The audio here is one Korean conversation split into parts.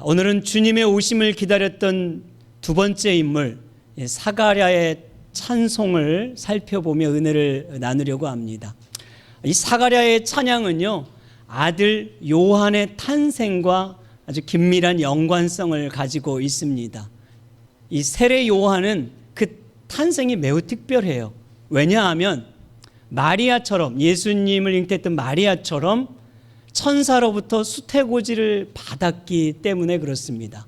오늘은 주님의 오심을 기다렸던 두 번째 인물 사가랴의 찬송을 살펴보며 은혜를 나누려고 합니다. 이 사가랴의 찬양은요, 아들 요한의 탄생과 아주 긴밀한 연관성을 가지고 있습니다. 이 세례 요한은 그 탄생이 매우 특별해요. 왜냐하면 마리아처럼, 예수님을 잉태했던 마리아처럼 천사로부터 수태고지를 받았기 때문에 그렇습니다.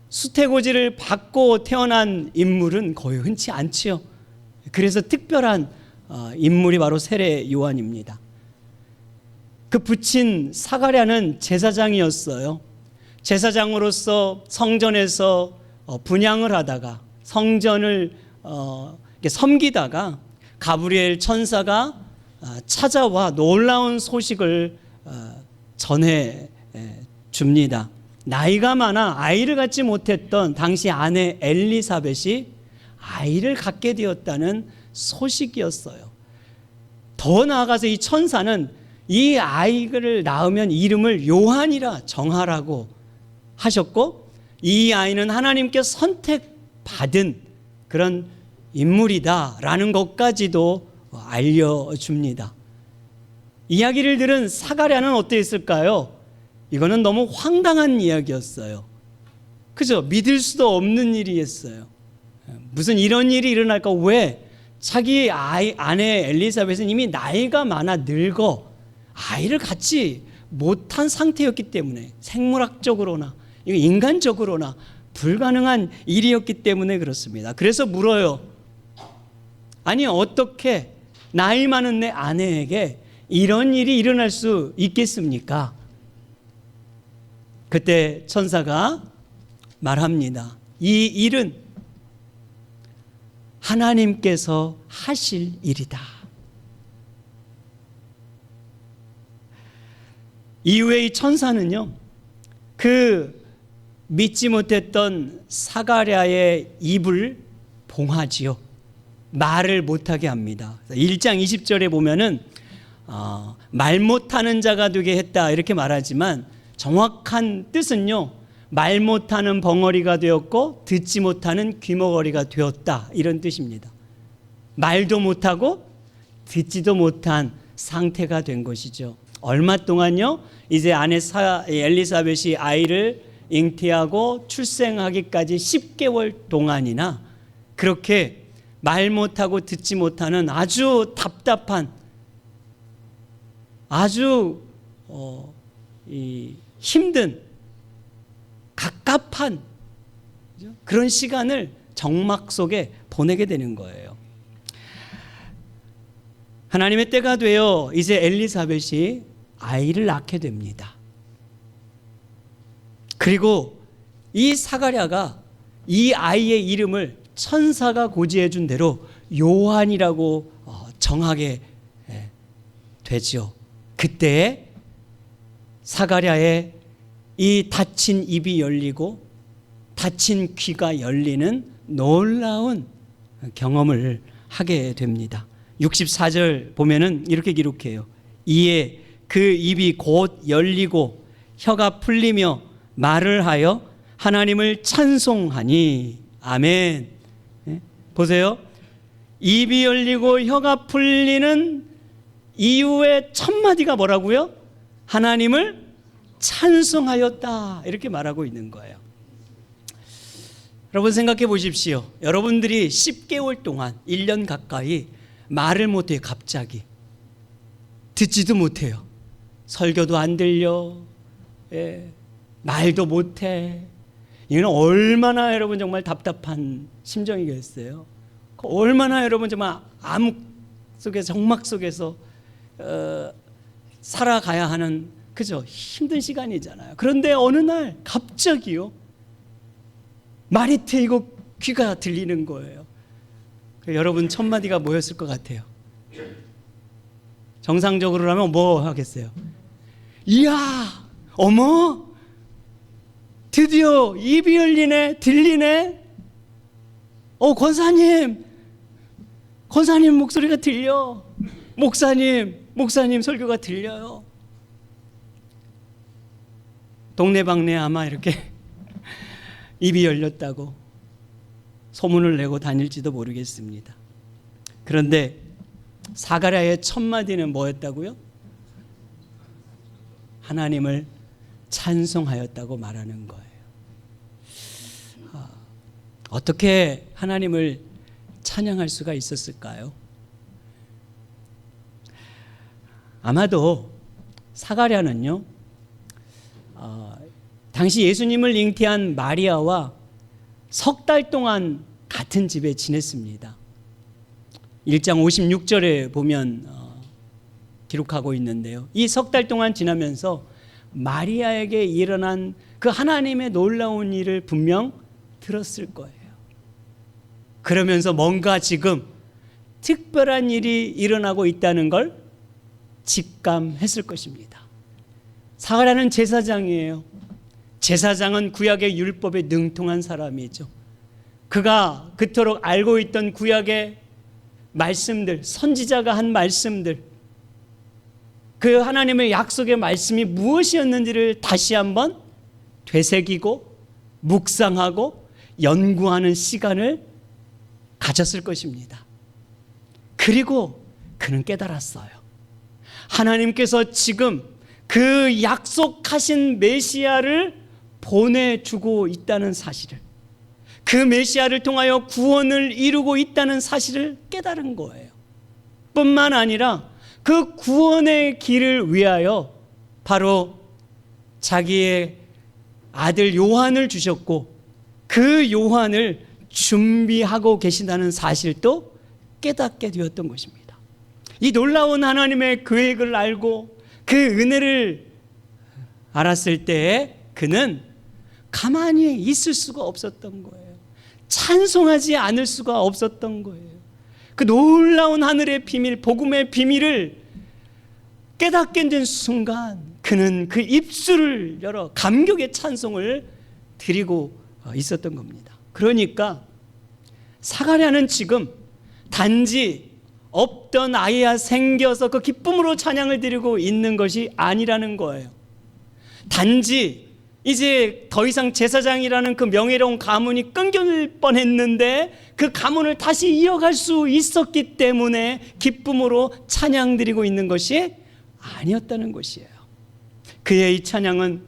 수태고지를 받고 태어난 인물은 거의 흔치 않지요. 그래서 특별한 인물이 바로 세례 요한입니다. 그 부친 사가랴는 제사장이었어요. 제사장으로서 성전에서 분향을 하다가 성전을 섬기다가 가브리엘 천사가 찾아와 놀라운 소식을 전해 줍니다. 나이가 많아 아이를 갖지 못했던 당시 아내 엘리사벳이 아이를 갖게 되었다는 소식이었어요. 더 나아가서 이 천사는 이 아이를 낳으면 이름을 요한이라 정하라고 하셨고, 이 아이는 하나님께 선택받은 그런 인물이다라는 것까지도 알려줍니다. 이야기를 들은 사가랴는 어땠을까요? 이거는 너무 황당한 이야기였어요. 그죠? 믿을 수도 없는 일이었어요. 무슨 이런 일이 일어날까? 왜? 자기 아내 엘리사벳은 이미 나이가 많아 늙어 아이를 갖지 못한 상태였기 때문에, 생물학적으로나 인간적으로나 불가능한 일이었기 때문에 그렇습니다. 그래서 물어요. 아니, 어떻게 나이 많은 내 아내에게 이런 일이 일어날 수 있겠습니까? 그때 천사가 말합니다. 이 일은 하나님께서 하실 일이다. 이후에 이 천사는요, 그 믿지 못했던 사가랴의 입을 봉하지요. 말을 못하게 합니다. 1장 20절에 보면은 말 못하는 자가 되게 했다 이렇게 말하지만, 정확한 뜻은요, 말 못하는 벙어리가 되었고 듣지 못하는 귀머거리가 되었다, 이런 뜻입니다. 말도 못하고 듣지도 못한 상태가 된 것이죠. 얼마 동안요, 이제 아내 엘리사벳이 아이를 잉태하고 출생하기까지 10개월 동안이나 그렇게 말 못하고 듣지 못하는 아주 답답한, 아주 힘든, 갑갑한 그런 시간을 정막 속에 보내게 되는 거예요. 하나님의 때가 되어 이제 엘리사벳이 아이를 낳게 됩니다. 그리고 이 사가랴가 이 아이의 이름을 천사가 고지해 준 대로 요한이라고 정하게 되죠. 그때 사가랴의 이 닫힌 입이 열리고 닫힌 귀가 열리는 놀라운 경험을 하게 됩니다. 64절 보면은 이렇게 기록해요. 이에 그 입이 곧 열리고 혀가 풀리며 말을 하여 하나님을 찬송하니. 아멘. 보세요. 입이 열리고 혀가 풀리는 이후에 첫 마디가 뭐라고요? 하나님을 찬송하였다, 이렇게 말하고 있는 거예요. 여러분 생각해 보십시오. 여러분들이 10개월 동안 1년 가까이 말을 못해요. 갑자기 듣지도 못해요. 설교도 안 들려, 말도 못해. 이건 얼마나 여러분 정말 답답한 심정이겠어요. 얼마나 여러분 정말 암흑 속에서, 정막 속에서 살아가야 하는, 그죠? 힘든 시간이잖아요. 그런데 어느 날 갑자기요, 말이 트이고 귀가 들리는 거예요. 여러분 첫 마디가 뭐였을 것 같아요? 정상적으로라면 뭐 하겠어요? 이야, 어머, 드디어 입이 열리네, 들리네. 권사님 목소리가 들려. 목사님 설교가 들려요. 동네방네 아마 이렇게 입이 열렸다고 소문을 내고 다닐지도 모르겠습니다. 그런데 사가랴의 첫 마디는 뭐였다고요? 하나님을 찬송하였다고 말하는 거예요. 어떻게 하나님을 찬양할 수가 있었을까요? 아마도 사가랴는요, 당시 예수님을 잉태한 마리아와 석 달 동안 같은 집에 지냈습니다. 1장 56절에 보면 기록하고 있는데요. 이 석 달 동안 지나면서 마리아에게 일어난 그 하나님의 놀라운 일을 분명 들었을 거예요. 그러면서 뭔가 지금 특별한 일이 일어나고 있다는 걸 직감했을 것입니다. 사가랴는 제사장이에요. 제사장은 구약의 율법에 능통한 사람이죠. 그가 그토록 알고 있던 구약의 말씀들, 선지자가 한 말씀들, 그 하나님의 약속의 말씀이 무엇이었는지를 다시 한번 되새기고 묵상하고 연구하는 시간을 가졌을 것입니다. 그리고 그는 깨달았어요. 하나님께서 지금 그 약속하신 메시아를 보내주고 있다는 사실을, 그 메시아를 통하여 구원을 이루고 있다는 사실을 깨달은 거예요. 뿐만 아니라 그 구원의 길을 위하여 바로 자기의 아들 요한을 주셨고 그 요한을 준비하고 계신다는 사실도 깨닫게 되었던 것입니다. 이 놀라운 하나님의 계획을 알고 그 은혜를 알았을 때에 그는 가만히 있을 수가 없었던 거예요. 찬송하지 않을 수가 없었던 거예요. 그 놀라운 하늘의 비밀, 복음의 비밀을 깨닫게 된 순간 그는 그 입술을 열어 감격의 찬송을 드리고 있었던 겁니다. 그러니까 사가랴는 지금 단지 없던 아이가 생겨서 그 기쁨으로 찬양을 드리고 있는 것이 아니라는 거예요. 단지 이제 더 이상 제사장이라는 그 명예로운 가문이 끊길 뻔했는데 그 가문을 다시 이어갈 수 있었기 때문에 기쁨으로 찬양 드리고 있는 것이 아니었다는 것이에요. 그의 이 찬양은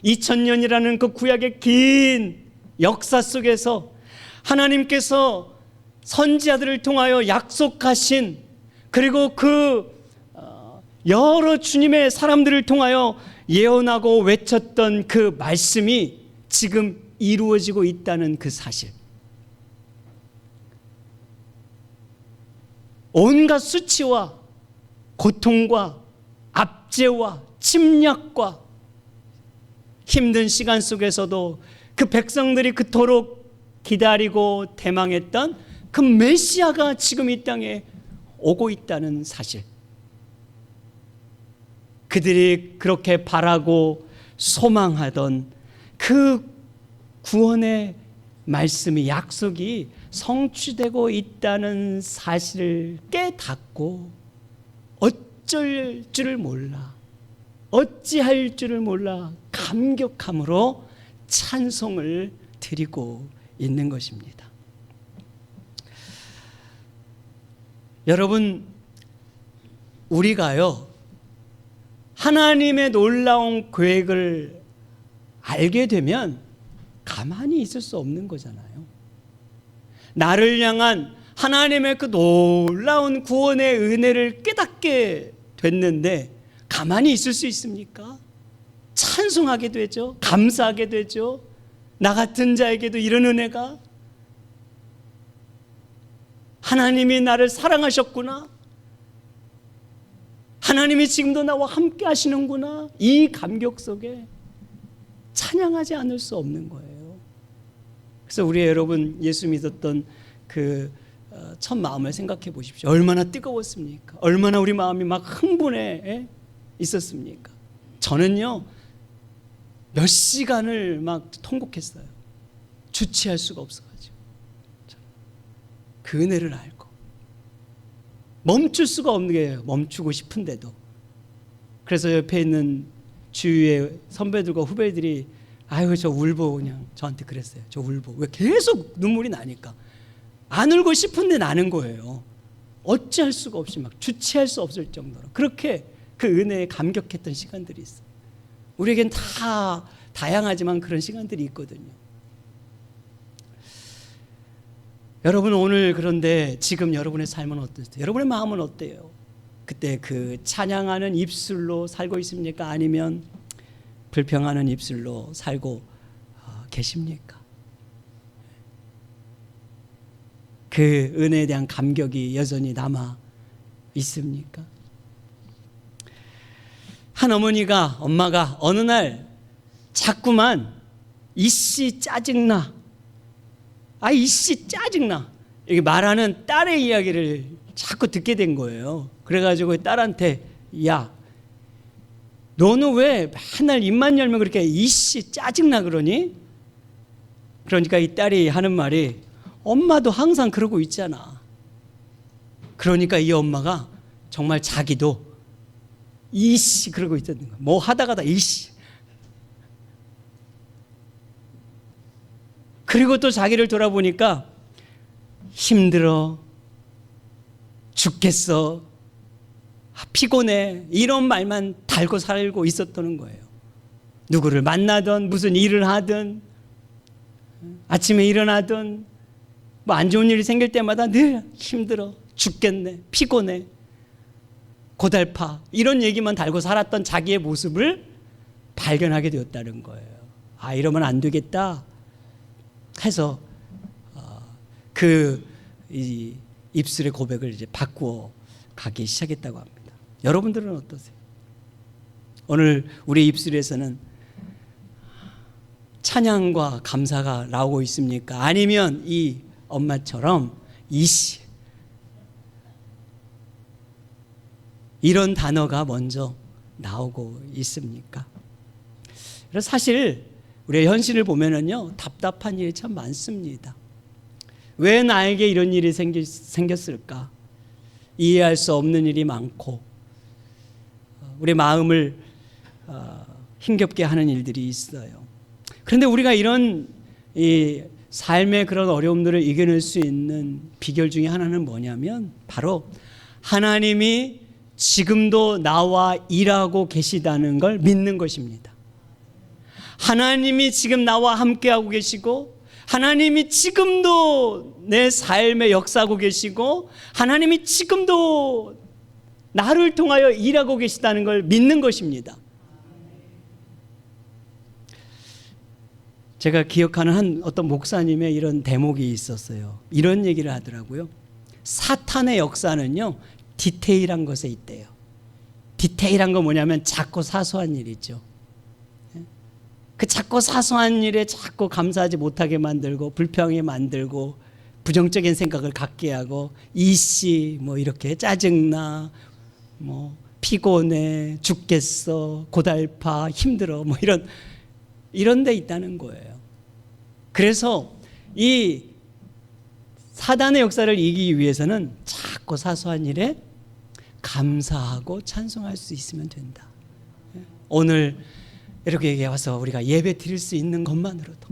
2000년이라는 그 구약의 긴 역사 속에서 하나님께서 선지자들을 통하여 약속하신, 그리고 그 여러 주님의 사람들을 통하여 예언하고 외쳤던 그 말씀이 지금 이루어지고 있다는 그 사실. 온갖 수치와 고통과 압제와 침략과 힘든 시간 속에서도 그 백성들이 그토록 기다리고 대망했던 그 메시아가 지금 이 땅에 오고 있다는 사실. 그들이 그렇게 바라고 소망하던 그 구원의 말씀이, 약속이 성취되고 있다는 사실을 깨닫고 어쩔 줄을 몰라, 어찌할 줄을 몰라 감격함으로 찬송을 드리고 있는 것입니다. 여러분, 우리가요 하나님의 놀라운 계획을 알게 되면 가만히 있을 수 없는 거잖아요. 나를 향한 하나님의 그 놀라운 구원의 은혜를 깨닫게 됐는데 가만히 있을 수 있습니까? 찬송하게 되죠. 감사하게 되죠. 나 같은 자에게도 이런 은혜가, 하나님이 나를 사랑하셨구나, 하나님이 지금도 나와 함께 하시는구나, 이 감격 속에 찬양하지 않을 수 없는 거예요. 그래서 우리 여러분, 예수 믿었던 그 첫 마음을 생각해 보십시오. 얼마나 뜨거웠습니까? 얼마나 우리 마음이 막 흥분해 있었습니까? 저는요 몇 시간을 막 통곡했어요. 주체할 수가 없어가지고. 그 은혜를 알고 멈출 수가 없는 게, 멈추고 싶은데도. 그래서 옆에 있는 주위의 선배들과 후배들이 아유, 저 울보 그냥 저한테 그랬어요. 저 울보. 왜 계속 눈물이 나니까. 안 울고 싶은데 나는 거예요. 어찌할 수가 없이 막 주체할 수 없을 정도로. 그렇게 그 은혜에 감격했던 시간들이 있어요. 우리에겐 다 다양하지만 그런 시간들이 있거든요. 여러분, 오늘 그런데 지금 여러분의 삶은 어떠세요? 여러분의 마음은 어때요? 그때 그 찬양하는 입술로 살고 있습니까? 아니면 불평하는 입술로 살고 계십니까? 그 은혜에 대한 감격이 여전히 남아 있습니까? 한 엄마가 어느 날 자꾸만 이씨 짜증나, 이씨 짜증나, 이렇게 말하는 딸의 이야기를 자꾸 듣게 된 거예요. 그래가지고 딸한테, 야, 너는 왜 맨날 입만 열면 그렇게 이씨 짜증나 그러니? 그러니까 이 딸이 하는 말이, 엄마도 항상 그러고 있잖아. 그러니까 이 엄마가 정말 자기도 이씨 그러고 있다는 거야. 뭐 하다가다 이씨. 그리고 또 자기를 돌아보니까 힘들어, 죽겠어, 피곤해, 이런 말만 달고 살고 있었다는 거예요. 누구를 만나든 무슨 일을 하든 아침에 일어나든 뭐 안 좋은 일이 생길 때마다 늘 힘들어, 죽겠네, 피곤해, 고달파, 이런 얘기만 달고 살았던 자기의 모습을 발견하게 되었다는 거예요. 이러면 안 되겠다 해서 그 입술의 고백을 이제 바꾸어 가기 시작했다고 합니다. 여러분들은 어떠세요? 오늘 우리 입술에서는 찬양과 감사가 나오고 있습니까? 아니면 이 엄마처럼 이씨, 이런 단어가 먼저 나오고 있습니까? 그래서 사실 우리의 현실을 보면은요, 답답한 일이 참 많습니다. 왜 나에게 이런 일이 생겼을까? 이해할 수 없는 일이 많고 우리 마음을 힘겹게 하는 일들이 있어요. 그런데 우리가 이런 이 삶의 그런 어려움들을 이겨낼 수 있는 비결 중에 하나는 뭐냐면 바로 하나님이 지금도 나와 일하고 계시다는 걸 믿는 것입니다. 하나님이 지금 나와 함께하고 계시고 하나님이 지금도 내 삶에 역사하고 계시고 하나님이 지금도 나를 통하여 일하고 계시다는 걸 믿는 것입니다. 제가 기억하는 한 어떤 목사님의 이런 대목이 있었어요. 이런 얘기를 하더라고요. 사탄의 역사는요, 디테일한 것에 있대요. 디테일한 거 뭐냐면 작고 사소한 일이죠. 그 작고 사소한 일에 자꾸 감사하지 못하게 만들고 불평하게 만들고 부정적인 생각을 갖게 하고 이씨 뭐 이렇게 짜증나, 뭐 피곤해, 죽겠어, 고달파, 힘들어, 뭐 이런 데 있다는 거예요. 그래서 이 사단의 역사를 이기기 위해서는 작고 사소한 일에 감사하고 찬송할 수 있으면 된다. 오늘 이렇게 와서 우리가 예배 드릴 수 있는 것만으로도,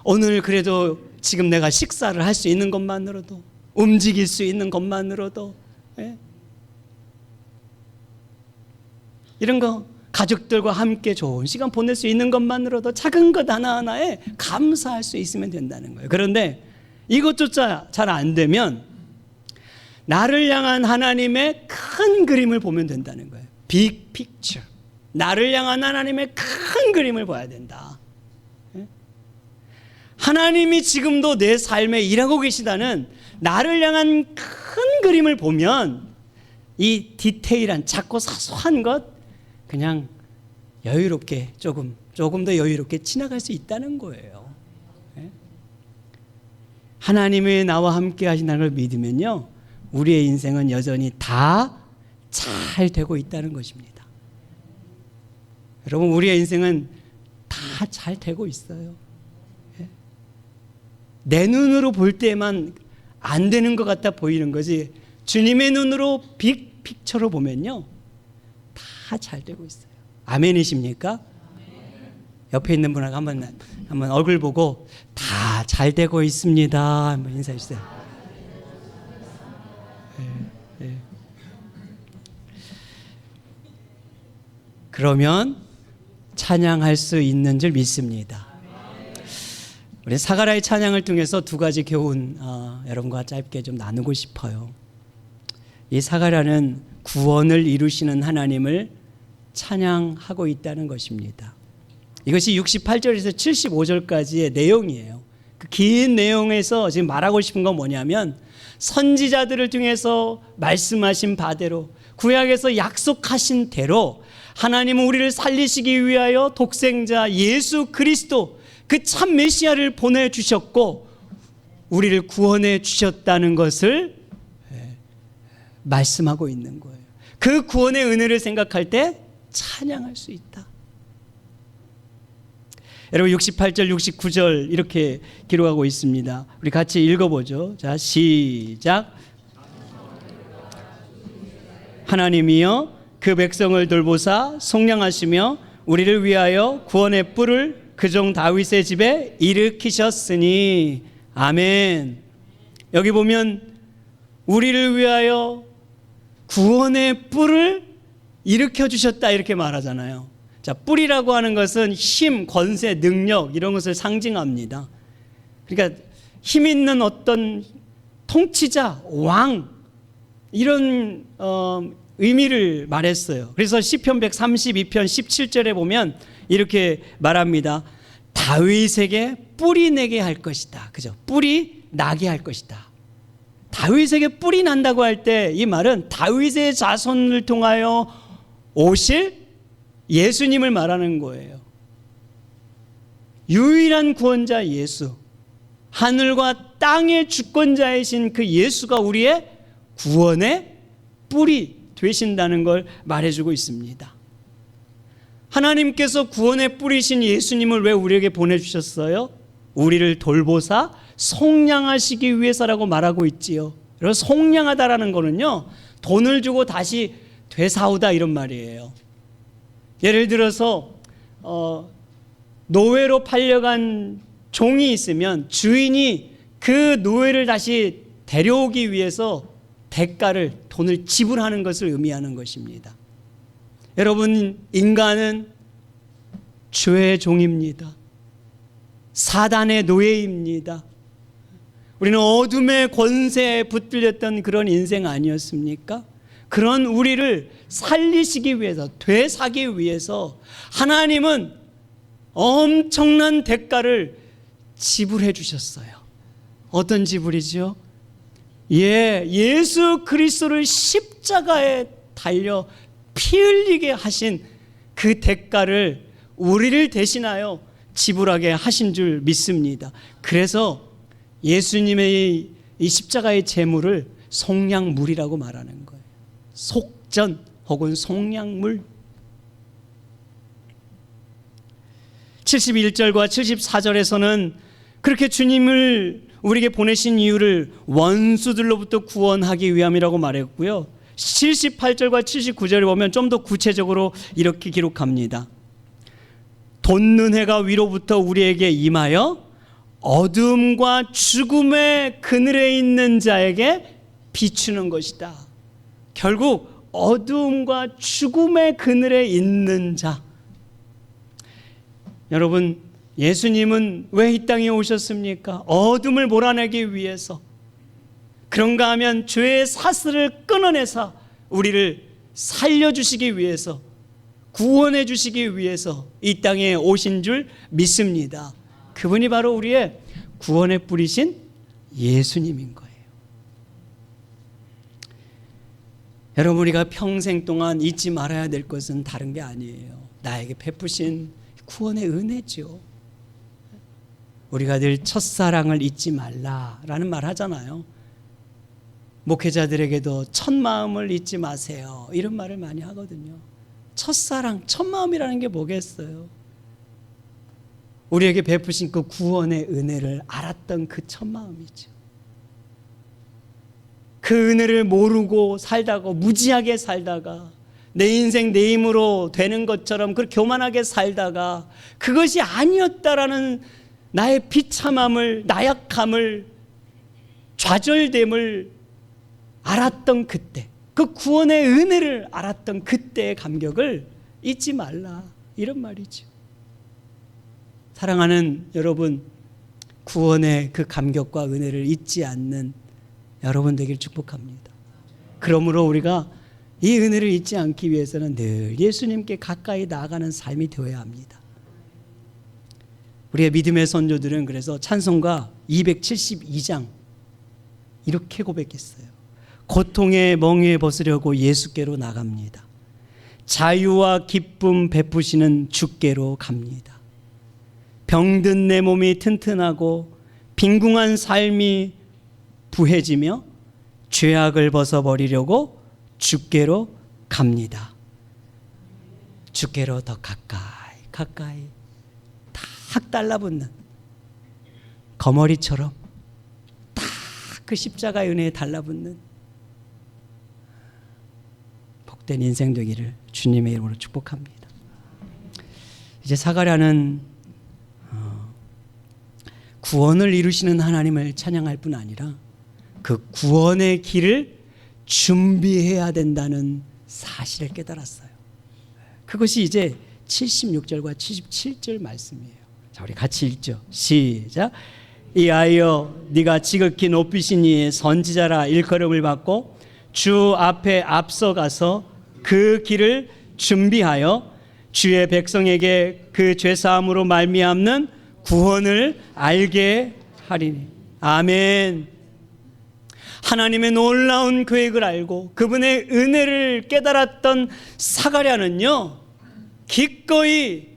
오늘 그래도 지금 내가 식사를 할 수 있는 것만으로도, 움직일 수 있는 것만으로도, 이런 거 가족들과 함께 좋은 시간 보낼 수 있는 것만으로도 작은 것 하나하나에 감사할 수 있으면 된다는 거예요. 그런데 이것조차 잘 안 되면 나를 향한 하나님의 큰 그림을 보면 된다는 거예요. 빅 픽처. 나를 향한 하나님의 큰 그림을 봐야 된다. 하나님이 지금도 내 삶에 일하고 계시다는 나를 향한 큰 그림을 보면 이 디테일한 작고 사소한 것 그냥 여유롭게 조금 더 여유롭게 지나갈 수 있다는 거예요. 하나님이 나와 함께 하신다는 걸 믿으면요, 우리의 인생은 여전히 다 잘 되고 있다는 것입니다. 여러분, 우리의 인생은 다 잘 되고 있어요. 내 눈으로 볼 때만 안 되는 것 같아 보이는 거지, 주님의 눈으로 빅 픽처로 보면요, 다 잘 되고 있어요. 아멘이십니까? 옆에 있는 분하고 한번 얼굴 보고 다 잘 되고 있습니다. 한번 인사해 주세요. 예. 그러면 찬양할 수 있는 줄 믿습니다. 우리 사가랴의 찬양을 통해서 두 가지 교훈 여러분과 짧게 좀 나누고 싶어요. 이 사가랴는 구원을 이루시는 하나님을 찬양하고 있다는 것입니다. 이것이 68절에서 75절까지의 내용이에요. 그 긴 내용에서 지금 말하고 싶은 건 뭐냐면 선지자들을 통해서 말씀하신 바대로 구약에서 약속하신 대로 하나님은 우리를 살리시기 위하여 독생자 예수 그리스도 그 참 메시아를 보내주셨고 우리를 구원해 주셨다는 것을 말씀하고 있는 거예요. 그 구원의 은혜를 생각할 때 찬양할 수 있다. 여러분 68절 69절 이렇게 기록하고 있습니다. 우리 같이 읽어보죠. 자, 시작. 하나님이여 그 백성을 돌보사 속량하시며 우리를 위하여 구원의 뿔을 그종 다윗의 집에 일으키셨으니 아멘. 여기 보면 우리를 위하여 구원의 뿔을 일으켜 주셨다 이렇게 말하잖아요. 자, 뿔이라고 하는 것은 힘, 권세, 능력 이런 것을 상징합니다. 그러니까 힘 있는 어떤 통치자, 왕 이런 의미를 말했어요. 그래서 시편 132편 17절에 보면 이렇게 말합니다. 다윗에게 뿔이 내게 할 것이다. 그죠? 뿔이 나게 할 것이다. 다윗에게 뿔이 난다고 할 때 이 말은 다윗의 자손을 통하여 오실 예수님을 말하는 거예요. 유일한 구원자 예수, 하늘과 땅의 주권자이신 그 예수가 우리의 구원의 뿔이 되신다는 걸 말해주고 있습니다. 하나님께서 구원의 뿔이신 예수님을 왜 우리에게 보내주셨어요? 우리를 돌보사 속량하시기 위해서라고 말하고 있지요. 그래서 속량하다라는 거는요, 돈을 주고 다시 되사오다 이런 말이에요. 예를 들어서 노예로 팔려간 종이 있으면 주인이 그 노예를 다시 데려오기 위해서 대가를 돈을 지불하는 것을 의미하는 것입니다. 여러분, 인간은 죄의 종입니다. 사단의 노예입니다. 우리는 어둠의 권세에 붙들렸던 그런 인생 아니었습니까? 그런 우리를 살리시기 위해서, 되사기 위해서 하나님은 엄청난 대가를 지불해 주셨어요. 어떤 지불이죠? 예수 그리스도를 십자가에 달려 피 흘리게 하신 그 대가를 우리를 대신하여 지불하게 하신 줄 믿습니다. 그래서 예수님의 이 십자가의 제물을 속량물이라고 말하는 거예요. 속전 혹은 속량물. 71절과 74절에서는 그렇게 주님을 우리에게 보내신 이유를 원수들로부터 구원하기 위함이라고 말했고요. 78절과 79절에 보면 좀 더 구체적으로 이렇게 기록합니다. 돋는 해가 위로부터 우리에게 임하여 어둠과 죽음의 그늘에 있는 자에게 비추는 것이다. 결국 어둠과 죽음의 그늘에 있는 자. 여러분, 예수님은 왜 이 땅에 오셨습니까? 어둠을 몰아내기 위해서. 그런가 하면 죄의 사슬을 끊어내서 우리를 살려주시기 위해서, 구원해 주시기 위해서 이 땅에 오신 줄 믿습니다. 그분이 바로 우리의 구원의 뿌리신 예수님인 거예요. 여러분, 우리가 평생 동안 잊지 말아야 될 것은 다른 게 아니에요. 나에게 베푸신 구원의 은혜죠. 우리가 늘 첫사랑을 잊지 말라라는 말 하잖아요. 목회자들에게도 첫 마음을 잊지 마세요, 이런 말을 많이 하거든요. 첫사랑, 첫 마음이라는 게 뭐겠어요? 우리에게 베푸신 그 구원의 은혜를 알았던 그 첫 마음이죠. 그 은혜를 모르고 살다가, 무지하게 살다가 내 인생 내 힘으로 되는 것처럼 그렇게 교만하게 살다가 그것이 아니었다라는 나의 비참함을, 나약함을, 좌절됨을 알았던 그때, 그 구원의 은혜를 알았던 그때의 감격을 잊지 말라, 이런 말이죠. 사랑하는 여러분, 구원의 그 감격과 은혜를 잊지 않는 여러분 되길 축복합니다. 그러므로 우리가 이 은혜를 잊지 않기 위해서는 늘 예수님께 가까이 나아가는 삶이 되어야 합니다. 우리의 믿음의 선조들은 그래서 찬송가 272장 이렇게 고백했어요. 고통의 멍에 벗으려고 예수께로 나갑니다. 자유와 기쁨 베푸시는 주께로 갑니다. 병든 내 몸이 튼튼하고 빈궁한 삶이 부해지며 죄악을 벗어버리려고 주께로 갑니다. 주께로 더 가까이 딱 달라붙는 거머리처럼 딱 그 십자가의 은혜에 달라붙는 복된 인생 되기를 주님의 이름으로 축복합니다. 이제 사가랴는 구원을 이루시는 하나님을 찬양할 뿐 아니라 그 구원의 길을 준비해야 된다는 사실을 깨달았어요. 그것이 이제 76절과 77절 말씀이에요. 자, 우리 같이 읽죠. 시작. 이 아이여, 네가 지극히 높이시니 선지자라 일컬음을 받고 주 앞에 앞서가서 그 길을 준비하여 주의 백성에게 그 죄사함으로 말미암는 구원을 알게 하리니. 아멘. 하나님의 놀라운 계획을 알고 그분의 은혜를 깨달았던 사가랴는요, 기꺼이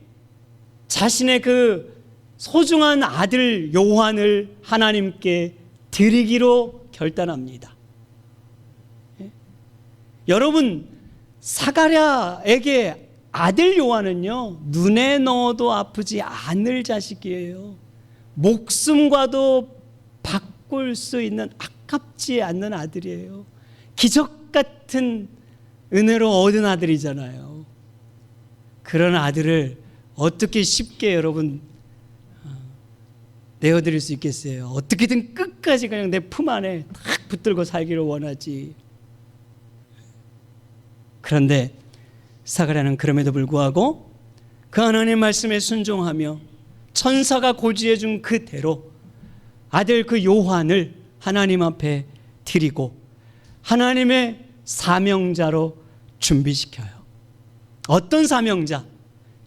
자신의 그 소중한 아들 요한을 하나님께 드리기로 결단합니다. 여러분, 사가랴에게 아들 요한은요, 눈에 넣어도 아프지 않을 자식이에요. 목숨과도 바꿀 수 있는 아깝지 않는 아들이에요. 기적 같은 은혜로 얻은 아들이잖아요. 그런 아들을 어떻게 쉽게 여러분 내어드릴 수 있겠어요? 어떻게든 끝까지 그냥 내 품 안에 탁 붙들고 살기를 원하지. 그런데 사가랴는 그럼에도 불구하고 그 하나님의 말씀에 순종하며 천사가 고지해 준 그대로 아들 그 요한을 하나님 앞에 드리고 하나님의 사명자로 준비시켜요. 어떤 사명자?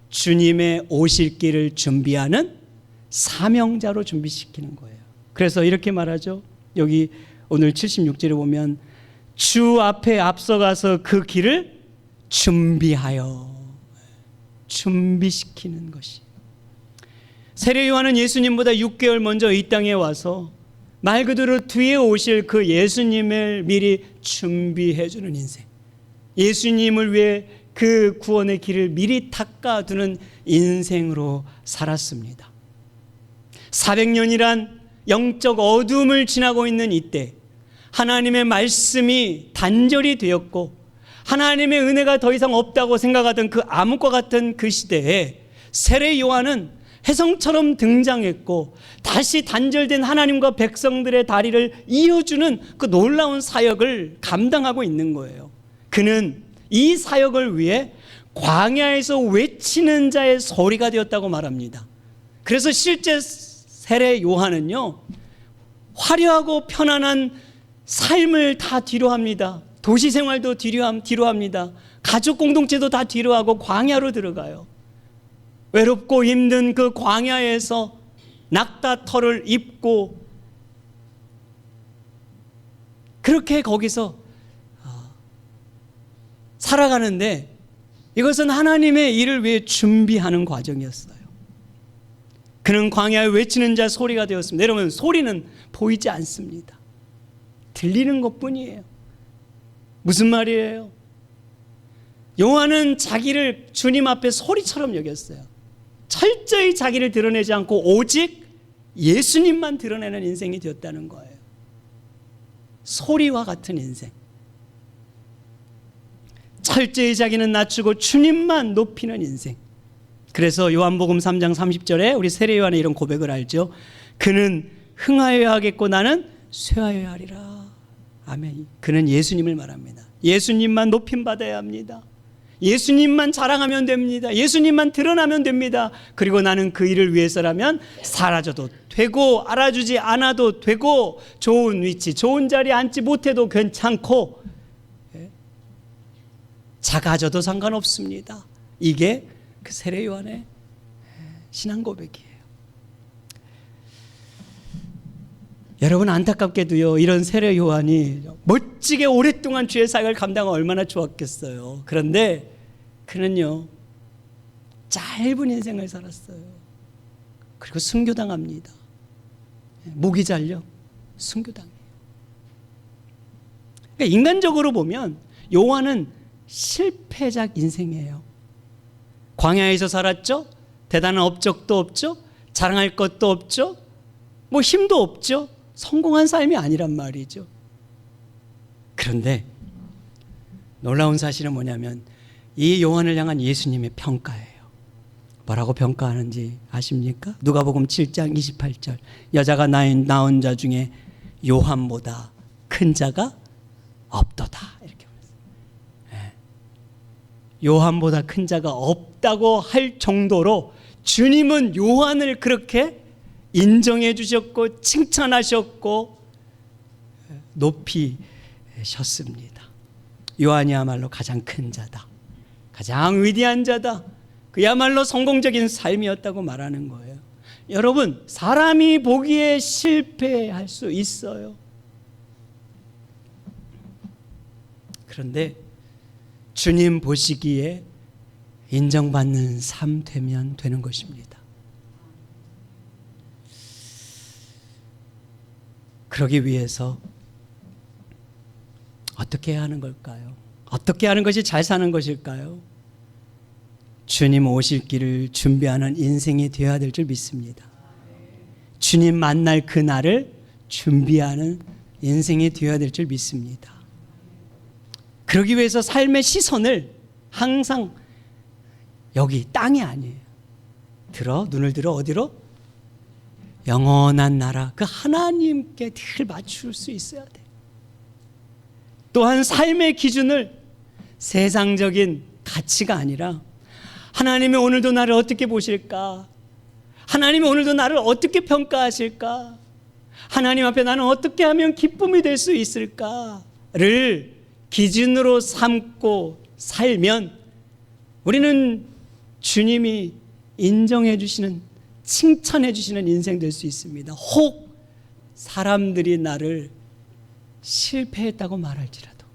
주님의 오실 길을 준비하는 사명자로 준비시키는 거예요. 그래서 이렇게 말하죠. 여기 오늘 76절에 보면 주 앞에 앞서가서 그 길을 준비시키는 것이. 세례 요한은 예수님보다 6개월 먼저 이 땅에 와서 말 그대로 뒤에 오실 그 예수님을 미리 준비해 주는 인생, 예수님을 위해 그 구원의 길을 미리 닦아두는 인생으로 살았습니다. 400년이란 영적 어둠을 지나고 있는 이때 하나님의 말씀이 단절이 되었고 하나님의 은혜가 더 이상 없다고 생각하던 그 암흑과 같은 그 시대에 세례 요한은 혜성처럼 등장했고 다시 단절된 하나님과 백성들의 다리를 이어주는 그 놀라운 사역을 감당하고 있는 거예요. 그는 이 사역을 위해 광야에서 외치는 자의 소리가 되었다고 말합니다. 그래서 실제 세례 요한은요, 화려하고 편안한 삶을 다 뒤로합니다. 도시 생활도 뒤로합니다. 가족 공동체도 다 뒤로하고 광야로 들어가요. 외롭고 힘든 그 광야에서 낙타털을 입고 그렇게 거기서 살아가는데 이것은 하나님의 일을 위해 준비하는 과정이었어요. 그는 광야에 외치는 자 소리가 되었습니다. 여러분, 소리는 보이지 않습니다. 들리는 것뿐이에요. 무슨 말이에요? 요한은 자기를 주님 앞에 소리처럼 여겼어요. 철저히 자기를 드러내지 않고 오직 예수님만 드러내는 인생이 되었다는 거예요. 소리와 같은 인생. 철저히 자기는 낮추고 주님만 높이는 인생. 그래서 요한복음 3장 30절에 우리 세례 요한의 이런 고백을 알죠. 그는 흥하여야 하겠고 나는 쇠하여야 하리라. 아멘. 그는 예수님을 말합니다. 예수님만 높임받아야 합니다. 예수님만 자랑하면 됩니다. 예수님만 드러나면 됩니다. 그리고 나는 그 일을 위해서라면 사라져도 되고 알아주지 않아도 되고 좋은 위치, 좋은 자리에 앉지 못해도 괜찮고 작아져도 상관없습니다. 이게 그 세례 요한의 신앙 고백이에요. 여러분, 안타깝게도요, 이런 세례 요한이 멋지게 오랫동안 주의 사역을 감당하면 얼마나 좋았겠어요. 그런데 그는요, 짧은 인생을 살았어요. 그리고 순교당합니다. 목이 잘려 순교당해요. 그러니까 인간적으로 보면 요한은 실패작 인생이에요. 광야에서 살았죠. 대단한 업적도 없죠. 자랑할 것도 없죠. 뭐 힘도 없죠. 성공한 삶이 아니란 말이죠. 그런데 놀라운 사실은 뭐냐면 이 요한을 향한 예수님의 평가예요. 뭐라고 평가하는지 아십니까? 누가복음 7장 28절. 여자가 낳은 자 중에 요한보다 큰 자가 없도다. 이렇게 말했어요. 요한보다 큰 자가 없다고 할 정도로 주님은 요한을 그렇게 인정해 주셨고 칭찬하셨고 높이셨습니다. 요한이야말로 가장 큰 자다. 가장 위대한 자다. 그야말로 성공적인 삶이었다고 말하는 거예요. 여러분, 사람이 보기에 실패할 수 있어요. 그런데 주님 보시기에 인정받는 삶 되면 되는 것입니다. 그러기 위해서 어떻게 해야 하는 걸까요? 어떻게 하는 것이 잘 사는 것일까요? 주님 오실 길을 준비하는 인생이 되어야 될 줄 믿습니다. 주님 만날 그날을 준비하는 인생이 되어야 될 줄 믿습니다. 그러기 위해서 삶의 시선을 항상 여기 땅이 아니에요. 눈을 들어 어디로? 영원한 나라, 그 하나님께 늘 맞출 수 있어야 돼. 또한 삶의 기준을 세상적인 가치가 아니라 하나님이 오늘도 나를 어떻게 보실까? 하나님이 오늘도 나를 어떻게 평가하실까? 하나님 앞에 나는 어떻게 하면 기쁨이 될 수 있을까를 기준으로 삼고 살면 우리는 주님이 인정해 주시는, 칭찬해 주시는 인생 될 수 있습니다. 혹 사람들이 나를 실패했다고 말할지라도.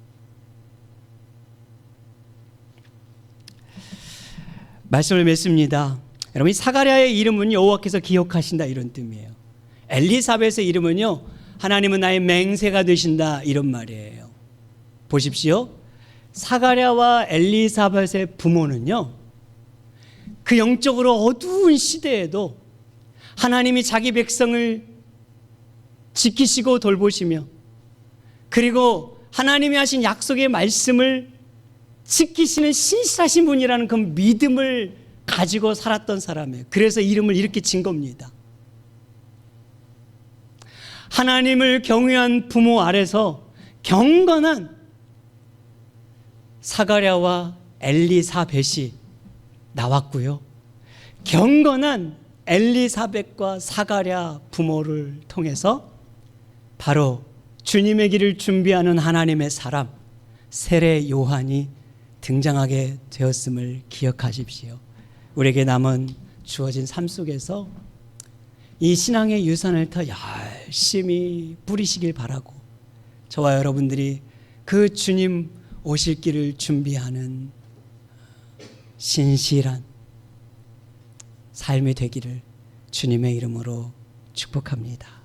말씀을 맺습니다. 여러분, 이 사가랴의 이름은 여호와께서 기억하신다 이런 뜻이에요. 엘리사벳의 이름은요, 하나님은 나의 맹세가 되신다 이런 말이에요. 보십시오. 사가랴와 엘리사벳의 부모는요, 그 영적으로 어두운 시대에도 하나님이 자기 백성을 지키시고 돌보시며 그리고 하나님이 하신 약속의 말씀을 지키시는 신실하신 분이라는 그 믿음을 가지고 살았던 사람이에요. 그래서 이름을 이렇게 진 겁니다. 하나님을 경외한 부모 아래서 경건한 사가랴와 엘리사벳이 나왔고요. 경건한 엘리사벳과 사가랴 부모를 통해서 바로 주님의 길을 준비하는 하나님의 사람 세례 요한이 등장하게 되었음을 기억하십시오. 우리에게 남은 주어진 삶 속에서 이 신앙의 유산을 더 열심히 뿌리시길 바라고 저와 여러분들이 그 주님 오실 길을 준비하는 신실한 삶이 되기를 주님의 이름으로 축복합니다.